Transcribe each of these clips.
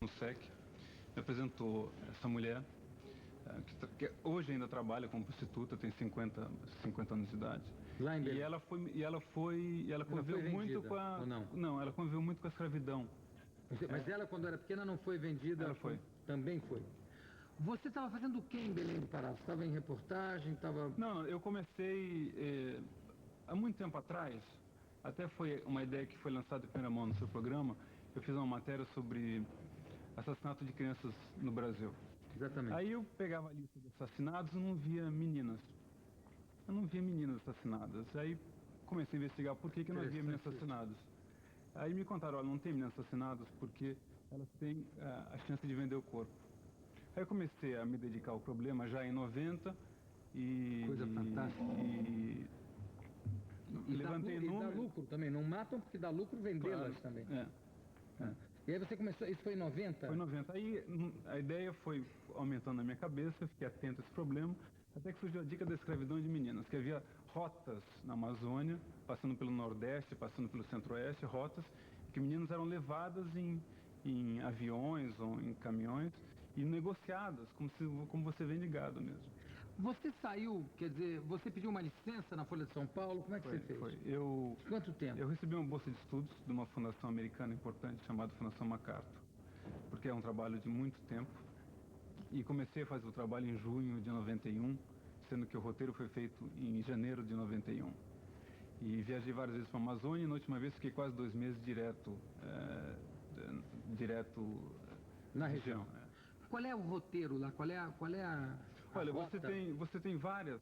no SEC, me apresentou essa mulher, que hoje ainda trabalha como prostituta, tem 50 anos de idade. Lá em Belém. E ela conviveu muito com a... ou não? Não, ela conviveu muito com a escravidão. Mas ela, quando era pequena, não foi vendida? Ela foi. Também foi. Você estava fazendo o que em Belém do Pará? Você estava em reportagem? Estava... Não, eu comecei há muito tempo atrás, até foi uma ideia que foi lançada em primeira mão no seu programa. Eu fiz uma matéria sobre assassinato de crianças no Brasil. Exatamente. Aí eu pegava a lista de assassinados e não via meninas. Eu não via meninas assassinadas. Aí comecei a investigar por que não havia meninas assassinadas. Aí me contaram, olha, não tem meninas assassinadas porque elas têm a chance de vender o corpo. Aí eu comecei a me dedicar ao problema já em 90 e... Coisa fantástica. E levantei números. E dá lucro também, não matam porque dá lucro vendê-las também. E aí você começou, isso foi em 90? Foi em 90. Aí a ideia foi aumentando na minha cabeça, eu fiquei atento a esse problema, até que surgiu a dica da escravidão de meninas, que havia rotas na Amazônia, passando pelo Nordeste, passando pelo Centro-Oeste, rotas, que meninas eram levadas em aviões ou em caminhões e negociadas, como você vende gado mesmo. Você saiu, quer dizer, você pediu uma licença na Folha de São Paulo, como é que você fez? Foi. Quanto tempo? Eu recebi uma bolsa de estudos de uma fundação americana importante chamada Fundação MacArthur, porque é um trabalho de muito tempo, e comecei a fazer o trabalho em junho de 91, sendo que o roteiro foi feito em janeiro de 91. E viajei várias vezes para a Amazônia, e na última vez fiquei quase 2 meses direto na região. Qual é o roteiro lá? Qual é a Olha, rota? você tem várias,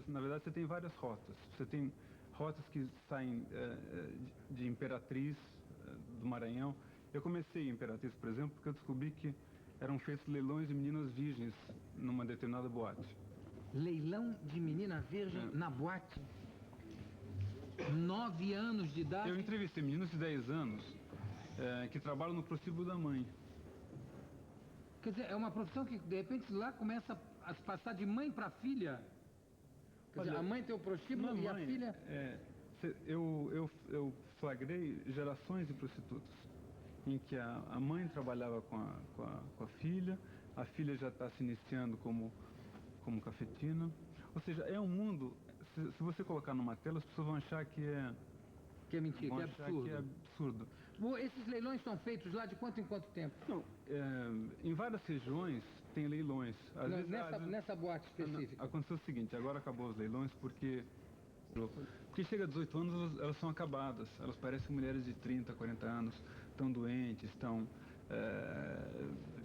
na verdade você tem várias rotas. Você tem rotas que saem de Imperatriz, do Maranhão. Eu comecei em Imperatriz, por exemplo, porque eu descobri que eram feitos leilões de meninas virgens numa determinada boate. Leilão de menina virgem na boate? 9 anos de idade? Eu entrevistei meninos de 10 anos que trabalham no prostíbulo da mãe. Quer dizer, é uma profissão que de repente lá começa a se passar de mãe para filha? Quer dizer, a mãe tem o prostíbulo e a filha... Eu flagrei gerações de prostitutas, em que a mãe trabalhava com a filha já está se iniciando como cafetina. Ou seja, é um mundo, se você colocar numa tela, as pessoas vão achar que é... Que é mentira, que é absurdo. Que é absurdo. Esses leilões são feitos lá de quanto em quanto tempo? Não, em várias regiões tem leilões. Nessa boate específica? Aconteceu o seguinte, agora acabou os leilões porque chega a 18 anos elas são acabadas. Elas parecem mulheres de 30, 40 anos, estão doentes,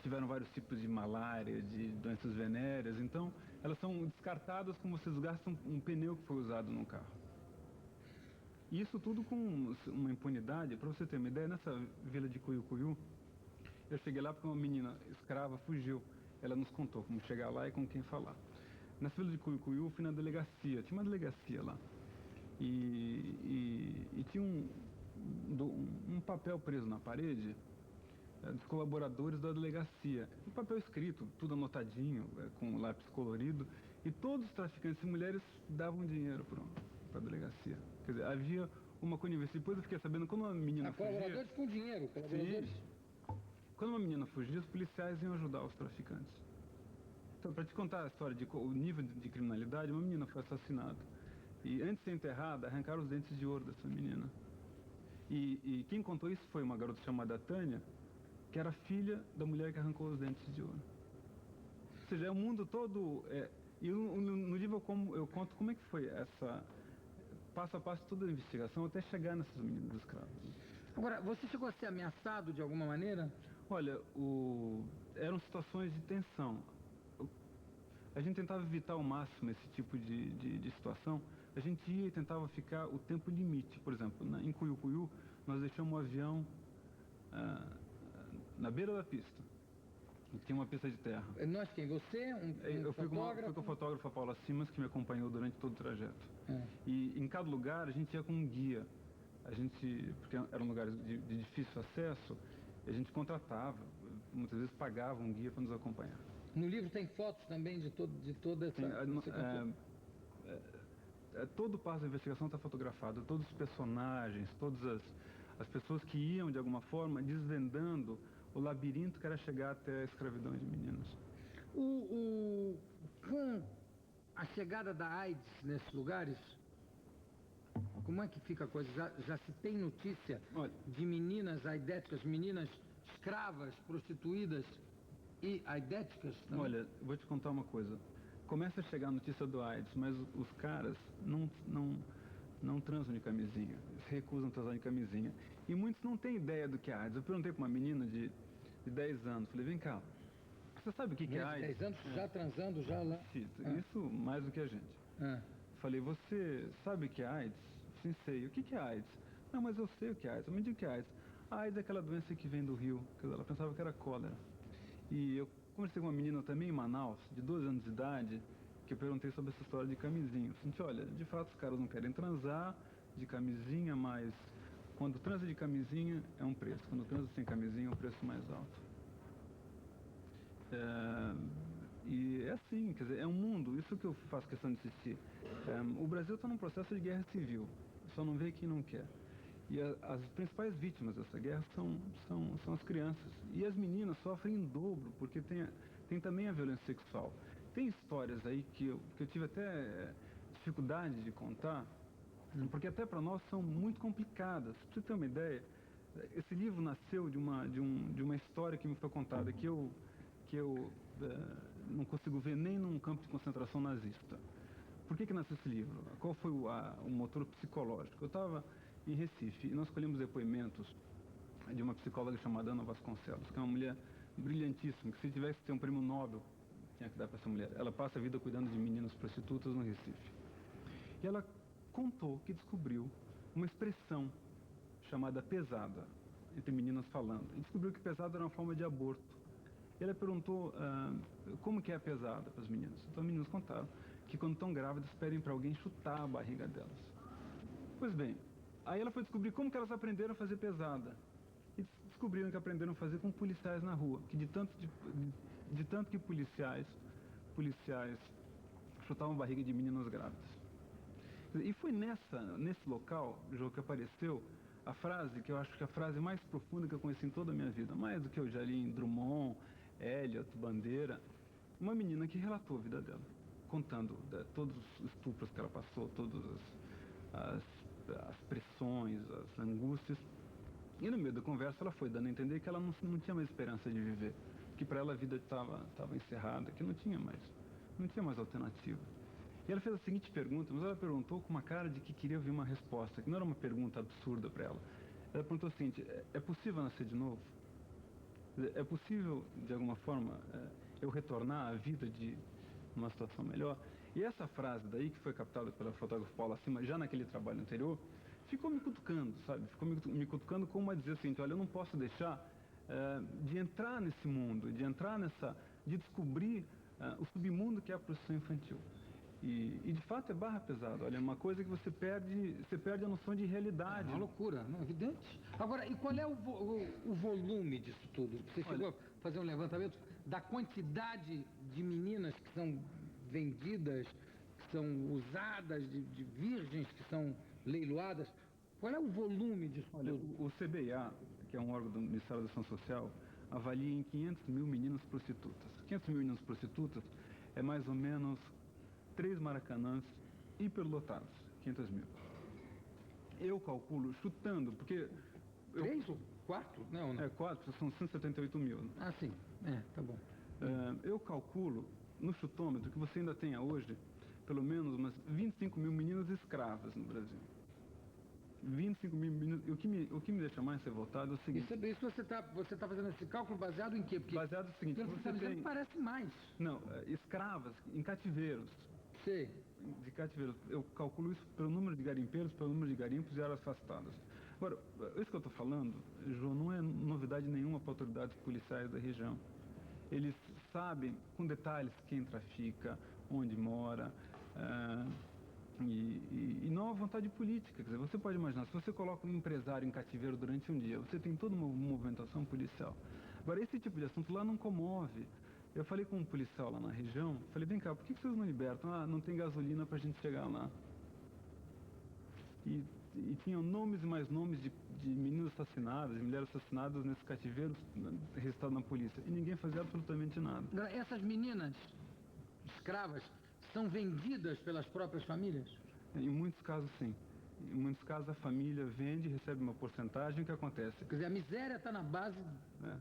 tiveram vários tipos de malária, de doenças venéreas. Então elas são descartadas como se desgastam um pneu que foi usado num carro. E isso tudo com uma impunidade. Para você ter uma ideia, nessa vila de Cuyucuyu, eu cheguei lá porque uma menina escrava fugiu. Ela nos contou como chegar lá e com quem falar. Nessa vila de Cuyucuyu, eu fui na delegacia, tinha uma delegacia lá. E tinha um papel preso na parede dos colaboradores da delegacia. Um papel escrito, tudo anotadinho, com lápis colorido. E todos os traficantes de mulheres davam dinheiro para a delegacia. Quer dizer, havia uma conivência. Depois eu fiquei sabendo, quando uma menina fugia... Colaboradores com dinheiro, colaboradores... Sim. Quando uma menina fugia, os policiais iam ajudar os traficantes. Então, para te contar a história o nível de criminalidade, uma menina foi assassinada. E antes de ser enterrada, arrancaram os dentes de ouro dessa menina. E quem contou isso foi uma garota chamada Tânia, que era filha da mulher que arrancou os dentes de ouro. Ou seja, é o mundo todo... E no livro eu conto como é que foi essa... passo a passo toda a investigação até chegar nessas meninas escravas. Agora, você chegou a ser ameaçado de alguma maneira? Olha, eram situações de tensão. A gente tentava evitar ao máximo esse tipo de situação. A gente ia e tentava ficar o tempo limite. Por exemplo, em Cuyucuyu, nós deixamos o avião na beira da pista. Tinha uma pista de terra. Nós quem? Você? Eu fui com o fotógrafo Paula Simas, que me acompanhou durante todo o trajeto. E em cada lugar a gente ia com um guia. Porque eram lugares de difícil acesso, a gente contratava, muitas vezes pagava um guia para nos acompanhar. No livro tem fotos também de toda essa... Todo o passo da investigação está fotografado, todos os personagens, todas as pessoas que iam de alguma forma desvendando o labirinto que era chegar até a escravidão de meninos. Com a chegada da AIDS nesses lugares, como é que fica a coisa? Já se tem notícia Olha, de meninas aidéticas, meninas escravas, prostituídas e aidéticas também? olha, vou te contar uma coisa. Começa a chegar a notícia do AIDS, mas os caras não transam de camisinha. Eles recusam transar de camisinha. E muitos não têm ideia do que é AIDS. Eu perguntei para uma menina de 10 anos, falei, vem cá, você sabe o que é AIDS? 10 anos já transando, já lá? Isso mais do que a gente. Falei, você sabe o que é AIDS? Sim, sei. O que é AIDS? Não, mas eu sei o que é AIDS. Eu me diga o que é AIDS. A AIDS é aquela doença que vem do rio. Ela pensava que era cólera. E eu conversei com uma menina também em Manaus, de 12 anos de idade, que eu perguntei sobre essa história de camisinha. Eu senti, olha, de fato os caras não querem transar de camisinha, mas quando transa de camisinha é um preço. Quando transa sem camisinha é um preço mais alto. E é assim, quer dizer, é um mundo, isso que eu faço questão de insistir. O Brasil está num processo de guerra civil, só não vê quem não quer. E as principais vítimas dessa guerra são as crianças. E as meninas sofrem em dobro, porque tem também a violência sexual. Tem histórias aí que eu tive até dificuldade de contar, porque até para nós são muito complicadas. Pra você ter uma ideia, esse livro nasceu de uma história que me foi contada, que eu não consigo ver nem num campo de concentração nazista. Por que nasceu esse livro? Qual foi o motor psicológico? Eu estava em Recife e nós colhemos depoimentos de uma psicóloga chamada Ana Vasconcelos, que é uma mulher brilhantíssima, que se tivesse que ter um prêmio Nobel, tinha que dar para essa mulher. Ela passa a vida cuidando de meninas prostitutas no Recife. E ela contou que descobriu uma expressão chamada pesada, entre meninas falando. E descobriu que pesada era uma forma de aborto. E ela perguntou como que é a pesada para as meninas. Então as meninas contaram que quando estão grávidas pedem para alguém chutar a barriga delas. Pois bem, aí ela foi descobrir como que elas aprenderam a fazer pesada. E descobriram que aprenderam a fazer com policiais na rua, que de tanto que policiais chutavam a barriga de meninas grávidas. E foi nesse local, Jô, que apareceu a frase, que eu acho que é a frase mais profunda que eu conheci em toda a minha vida, mais do que eu já li em Drummond, Eliot, Bandeira, uma menina que relatou a vida dela, contando todos os estupros que ela passou, todas as pressões, as angústias. E no meio da conversa ela foi dando a entender que ela não tinha mais esperança de viver, que para ela a vida estava encerrada, que não tinha mais alternativa. E ela fez a seguinte pergunta, mas ela perguntou com uma cara de que queria ouvir uma resposta, que não era uma pergunta absurda para ela. Ela perguntou o seguinte, é possível nascer de novo? É possível, de alguma forma, eu retornar à vida de uma situação melhor? E essa frase daí, que foi captada pela fotógrafa Paula Acima, já naquele trabalho anterior, ficou me cutucando, sabe? Ficou me cutucando como a dizer assim, olha, eu não posso deixar de entrar nesse mundo, de descobrir o submundo que é a prostituição infantil. E de fato é barra pesada, olha, é uma coisa que você perde a noção de realidade. É uma loucura, não, evidente. Agora, e qual é o volume disso tudo? Você chegou a fazer um levantamento da quantidade de meninas que são vendidas, que são usadas, de virgens que são leiloadas? Qual é o volume disso tudo? Olha, o CBA, que é um órgão do Ministério da Ação Social, avalia em 500 mil meninas prostitutas. 500 mil meninas prostitutas é mais ou menos 3 maracanãs hiperlotados, 500 mil. Eu calculo, chutando, porque... 3 ou 4? Não. 4, são 178 mil. Ah, sim. Tá bom. Eu calculo, no chutômetro, que você ainda tenha hoje, pelo menos umas 25 mil meninas escravas no Brasil. 25 mil meninas... O que me deixa mais revoltado é o seguinte... Isso você tá fazendo esse cálculo baseado em quê? Porque baseado no seguinte... pelo que você está dizendo, parece mais. Não, escravas em cativeiros. Sei. De cativeiros. Eu calculo isso pelo número de garimpeiros, pelo número de garimpos e áreas afastadas. Agora, isso que eu estou falando, João, não é novidade nenhuma para autoridades policiais da região. Eles sabem com detalhes quem trafica, onde mora, e não há vontade política. Quer dizer, você pode imaginar, se você coloca um empresário em cativeiro durante um dia, você tem toda uma movimentação policial. Agora, esse tipo de assunto lá não comove. Eu falei com um policial lá na região, falei, vem cá, por que vocês não libertam? Ah, não tem gasolina pra gente chegar lá. E e tinham nomes e mais nomes de meninas assassinadas, de mulheres assassinadas nesse cativeiro registrado na polícia. E ninguém fazia absolutamente nada. Agora, essas meninas escravas são vendidas pelas próprias famílias? Em muitos casos, sim. Em muitos casos, a família vende, recebe uma porcentagem. O que acontece? Quer dizer, a miséria está na base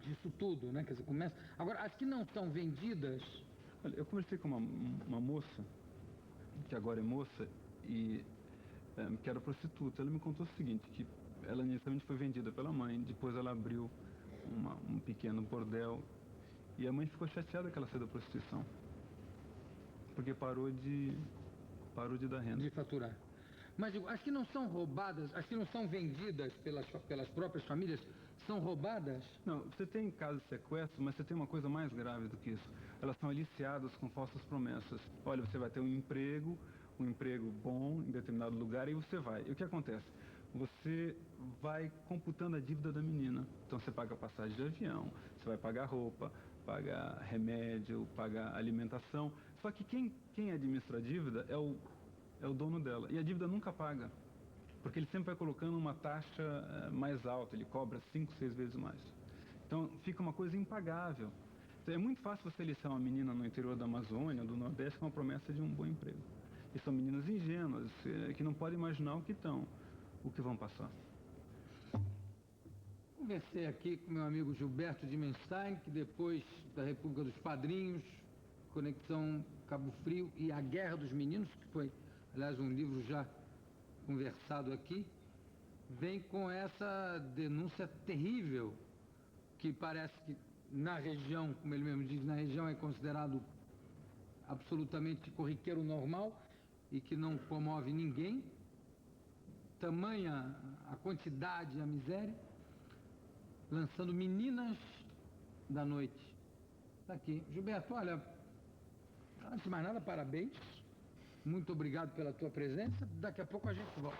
disso tudo, né? Quer dizer, começa... Agora, as que não são vendidas... Olha, eu conversei com uma moça, que agora é moça, e que era prostituta. Ela me contou o seguinte, que ela inicialmente foi vendida pela mãe, depois ela abriu um pequeno bordel, e a mãe ficou chateada que ela saiu da prostituição, porque parou de dar renda. De faturar. Mas digo, as que não são roubadas, as que não são vendidas pelas próprias famílias, são roubadas? Não, você tem casos de sequestro, mas você tem uma coisa mais grave do que isso. Elas são aliciadas com falsas promessas. Olha, você vai ter um emprego bom em determinado lugar, e você vai. E o que acontece? Você vai computando a dívida da menina. Então você paga passagem de avião, você vai pagar roupa, pagar remédio, pagar alimentação. Só que quem administra a dívida é o dono dela. E a dívida nunca paga, porque ele sempre vai colocando uma taxa mais alta, ele cobra 5, 6 vezes mais. Então fica uma coisa impagável. Então, é muito fácil você aliciar uma menina no interior da Amazônia, do Nordeste, com a promessa de um bom emprego. E são meninas ingênuas, que não podem imaginar o que vão passar. Conversei aqui com meu amigo Gilberto Dimenstein, que depois da República dos Padrinhos, Conexão Cabo Frio e A Guerra dos Meninos, que foi, aliás, um livro já conversado aqui, vem com essa denúncia terrível, que parece que na região, como ele mesmo diz, na região é considerado absolutamente corriqueiro normal e que não comove ninguém, tamanha a quantidade e a miséria, lançando Meninas da Noite. Está aqui. Gilberto, olha, antes de mais nada, parabéns. Muito obrigado pela tua presença. Daqui a pouco a gente volta.